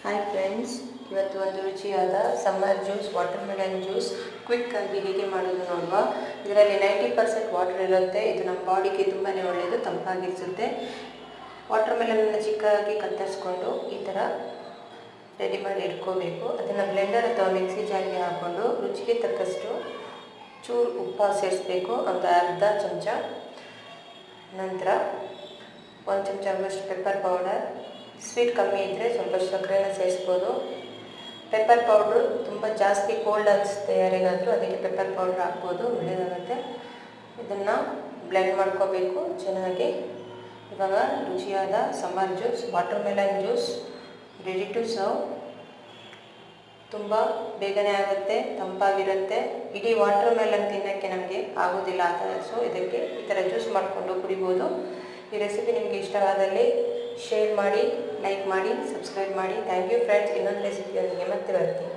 Hi friends, ಇವತ್ತು ಒಂದು ರುಚಿಯಾದ summer juice, watermelon juice quick ಆಗಿ ಹೇಗೆ ಮಾಡೋದು ನೋಡುವ. ಇದರಲ್ಲಿ 90% ವಾಟರ್ ಇರುತ್ತೆ. ಇದು ನಮ್ಮ ಬಾಡಿಗೆ ತುಂಬಾ ಒಳ್ಳೆಯದು, ತಂಪಾಗಿರಿಸುತ್ತೆ. ವಾಟರ್ ಮೆಲನ್ನ ಚಿಕ್ಕದಾಗಿ ಕತ್ತರಿಸ್ಕೊಂಡು ಈ ಥರ ರೆಡಿ ಮಾಡಿ ಇಟ್ಕೋಬೇಕು. ಅದನ್ನು ಬ್ಲೆಂಡರ್ ಅಥವಾ ಮಿಕ್ಸಿ ಜಾರ್ಗೆ ಹಾಕ್ಕೊಂಡು ರುಚಿಗೆ ತಕ್ಕಷ್ಟು ಚೂರು ಉಪ್ಪು ಸೇರಿಸಬೇಕು, ಒಂದು ಅರ್ಧ ಚಮಚ. ನಂತರ 1 ಚಮಚ ಪೆಪ್ಪರ್ ಪೌಡರ್. ಸ್ವೀಟ್ ಕಮ್ಮಿ ಇದ್ದರೆ ಸ್ವಲ್ಪ ಸಕ್ಕರೆನ ಸೇರಿಸ್ಬೋದು. ಪೆಪ್ಪರ್ ಪೌಡ್ರು ತುಂಬ ಜಾಸ್ತಿ ಕೋಲ್ಡ್ ಅನಿಸುತ್ತೆ ಯಾರಿಗಾದರೂ, ಅದಕ್ಕೆ ಪೆಪ್ಪರ್ ಪೌಡ್ರ್ ಹಾಕ್ಬೋದು, ಒಳ್ಳೆಯದಾಗುತ್ತೆ. ಇದನ್ನು ಬ್ಲೆಂಡ್ ಮಾಡ್ಕೋಬೇಕು ಚೆನ್ನಾಗಿ. ಇವಾಗ ರುಚಿಯಾದ summer juice, watermelon juice ready to serve. ತುಂಬ ಬೇಗನೆ ಆಗುತ್ತೆ, ತಂಪಾಗಿರುತ್ತೆ. ಇಡೀ ವಾಟರ್ ಮೆಲನ್ ತಿನ್ನೋಕ್ಕೆ ನಮಗೆ ಆಗೋದಿಲ್ಲ ಆ ಥರ. ಸೊ ಇದಕ್ಕೆ ಈ ಥರ ಜ್ಯೂಸ್ ಮಾಡಿಕೊಂಡು ಕುಡಿಬೋದು. ಈ ರೆಸಿಪಿ ನಿಮಗೆ ಇಷ್ಟವಾದಲ್ಲಿ ಶೇರ್ ಮಾಡಿ, ಲೈಕ್ ಮಾಡಿ, ಸಬ್ಸ್ಕ್ರೈಬ್ ಮಾಡಿ. Thank you friends. ಇನ್ನೊಂದು ರೆಸಿಪಿಯೊಂದಿಗೆ ಮತ್ತೆ ಬರ್ತೀನಿ.